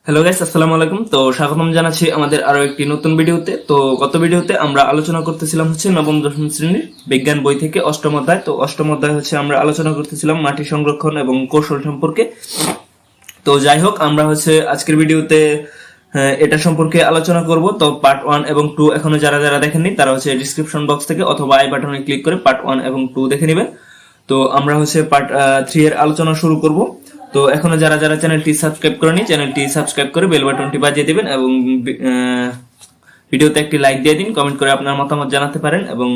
Hello guys, আসসালামু আলাইকুম। তো স্বাগতম জানাচ্ছি আমাদের আরো একটি নতুন ভিডিওতে। তো গত ভিডিওতে আমরা আলোচনা করতেছিলাম নবম দশম শ্রেণীর বিজ্ঞান বই থেকে অষ্টম অধ্যায়। তো অষ্টম অধ্যায় আমরা আলোচনা করতেছিলাম মাটি সংরক্ষণ এবং কৌশল সম্পর্কে। তো যাই হোক, আমরা আজকের ভিডিওতে এটা সম্পর্কে আলোচনা করব। তো পার্ট 1 এবং 2 এখনো যারা যারা দেখেননি তারা ডিসক্রিপশন বক্স থেকে অথবা আই বাটনে ক্লিক করে পার্ট 1 এবং 2 দেখে নেবেন। তো আমরা পার্ট 3 এর আলোচনা শুরু করব। তো এখনো যারা যারা চ্যানেলটি সাবস্ক্রাইব করেনি, চ্যানেলটি সাবস্ক্রাইব করে বেল বাটনটি বাজিয়ে দিবেন এবং ভিডিওতে একটি লাইক দিয়ে দিন, কমেন্ট করে আপনার মতামত জানাতে পারেন। এবং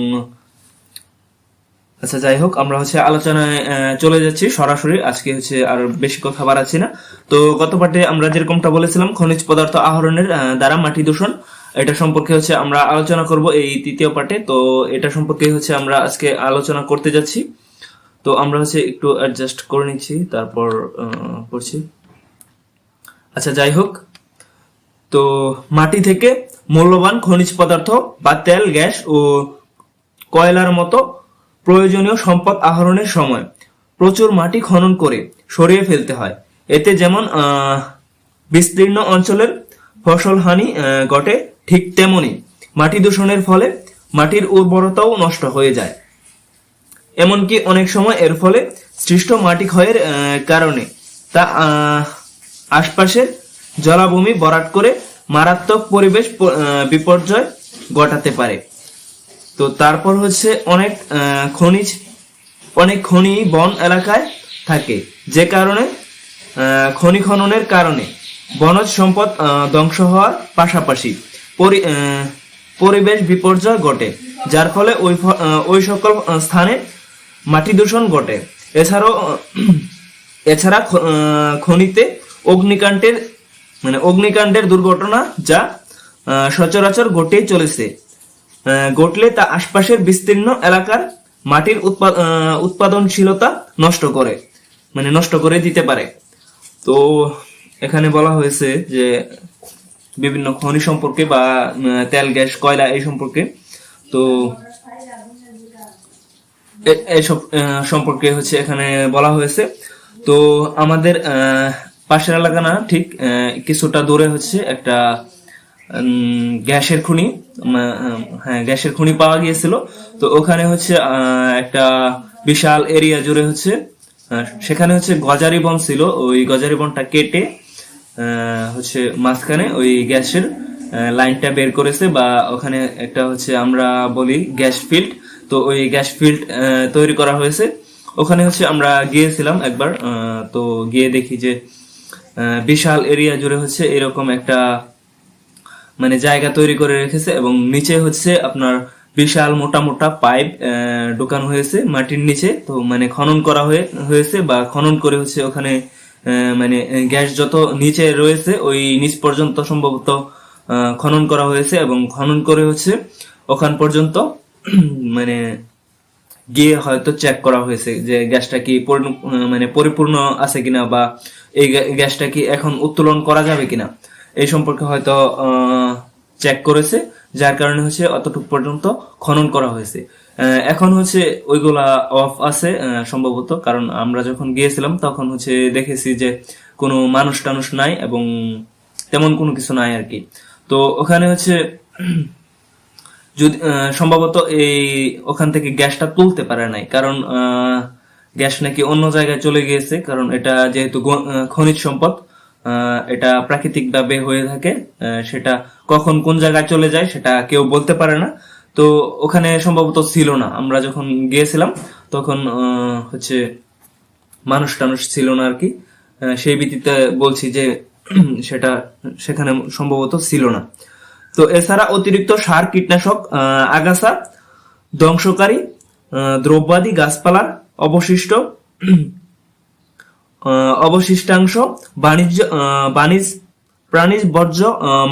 আচ্ছা, যাই হোক, আমরা আলোচনায় চলে যাচ্ছি সরাসরি। আজকে আর বেশি কথা বাড়াচ্ছি না। তো গত পাঠে আমরা যেরকমটা বলেছিলাম খনিজ পদার্থ আহরণের দ্বারা মাটি দূষণ, এটা সম্পর্কে আমরা আলোচনা করব এই তৃতীয় পাঠে। তো এটা সম্পর্কে আমরা আজকে আলোচনা করতে যাচ্ছি। তো আমরা একটু অ্যাডজাস্ট করে নিচ্ছি, তারপর করছি। আচ্ছা, যাই হোক, তো মাটি থেকে মূল্যবান খনিজ পদার্থ বা তেল, গ্যাস ও কয়লার মতো প্রয়োজনীয় সম্পদ আহরণের সময় প্রচুর মাটি খনন করে সরিয়ে ফেলতে হয়। এতে যেমন বিস্তীর্ণ অঞ্চলের ফসল হানি ঘটে, ঠিক তেমনি মাটি দূষণের ফলে মাটির উর্বরতাও নষ্ট হয়ে যায়। এমনকি অনেক সময় এর ফলে সৃষ্ট মাটি ক্ষয়ের কারণে তা আশপাশের জলাভূমি ভরাট করে মারাত্মক পরিবেশ বিপর্যয় ঘটাতে পারে। তো তারপর অনেক খনি বন এলাকায় থাকে, যে কারণে খনি খননের কারণে বনজ সম্পদ ধ্বংস হওয়ার পাশাপাশি পরিবেশ বিপর্যয় ঘটে, যার ফলে ওই সকল স্থানে মাটি দূষণ ঘটে। এছাড়া খনিতে অগ্নিকাণ্ডের দুর্ঘটনা যা সচরাচর ঘটেই চলেছে, ঘটলে তা আশপাশের বিস্তীর্ণ এলাকার মাটির উৎপাদনশীলতা নষ্ট করে দিতে পারে। তো এখানে বলা হয়েছে যে বিভিন্ন খনি সম্পর্কে বা তেল, গ্যাস, কয়লা এই সম্পর্কে। তো এইসব সম্পর্কে এখানে বলা হয়েছে। তো আমাদের পাশের এলাকা না, ঠিক কিছুটা দূরে একটা গ্যাসের খনি, গ্যাসের খনি পাওয়া গিয়েছিল। তো ওখানে একটা বিশাল এরিয়া জুড়ে সেখানে গজারি বন ছিল। ওই গজারি বনটা কেটে মাঝখানে ওই গ্যাসের লাইনটা বের করেছে, বা ওখানে একটা আমরা বলি গ্যাস ফিল্ড। তো ওই গ্যাস ফিল্ড তৈরি করা হয়েছে। ওখানে আমরা গিয়েছিলাম একবার। তো গিয়ে দেখি যে বিশাল এরিয়া জুড়ে এরকম একটা জায়গা তৈরি করে রেখেছে, এবং নিচে আপনার বিশাল মোটা মোটা পাইপ ঢোকানো হয়েছে মাটির নিচে। তো খনন করা হয়েছে, বা খনন করে ওখানে গ্যাস যত নিচে রয়েছে ওই নিচ পর্যন্ত সম্ভবত খনন করা হয়েছে, এবং খনন করে ওখান পর্যন্ত গিয়ে হয়তো চেক করা হয়েছে যে গ্যাসটা কি পরিপূর্ণ আছে কিনা, বা এই গ্যাসটা কি এখন উত্তোলন করা যাবে কিনা, এই সম্পর্কে হয়তো চেক করেছে, যার কারণে অতটুকু পর্যন্ত খনন করা হয়েছে। এখন ওইগুলা অফ আছে সম্ভবত, কারণ আমরা যখন গিয়েছিলাম তখন দেখেছি যে কোনো মানুষ টানুষ নাই এবং তেমন কোনো কিছু নাই আর কি। তো ওখানে যদি সম্ভবত ওখান থেকে গ্যাসটা তুলতে পারে নাই, কারণ গ্যাস নাকি অন্য জায়গায় চলে গিয়েছে, কারণ এটা যেহেতু খনিজ সম্পদ, এটা প্রাকৃতিক ভাবে হয়ে থাকে। সেটা কখন কোন জায়গায় চলে যায় সেটা কেউ বলতে পারে না। তো ওখানে সম্ভবত ছিল না, আমরা যখন গিয়েছিলাম তখন মানুষ টানুষ ছিল না আর কি। সেই ভিত্তিতে বলছি যে সেখানে সম্ভবত ছিল না। তো এছাড়া অতিরিক্ত সার, কীটনাশক, আগাছা ধ্বংসকারী দ্রব্যাদি, গাছপালার অবশিষ্টাংশ, প্রাণীজ বর্জ্য,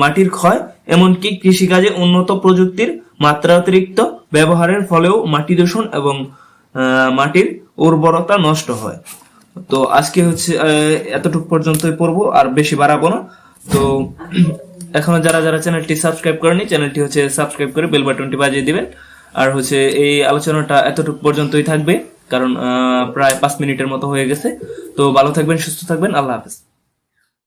মাটির ক্ষয়, এমনকি কৃষিকাজে উন্নত প্রযুক্তির মাত্রাতিরিক্ত ব্যবহারের ফলেও মাটি দূষণ এবং মাটির উর্বরতা নষ্ট হয়। তো আজকে এতটুকু পর্যন্তই পড়বো, আর বেশি বাড়াবো না। তো এখনো যারা যারা চ্যানেলটি সাবস্ক্রাইব করেনি, চ্যানেলটি সাবস্ক্রাইব করে বেল বাটনটি বাজিয়ে দিবেন। আর এই আলোচনাটা এতটুকু পর্যন্তই থাকবে, কারণ প্রায় 5 মিনিটের মতো হয়ে গেছে। তো ভালো থাকবেন, সুস্থ থাকবেন, আল্লাহ হাফেজ।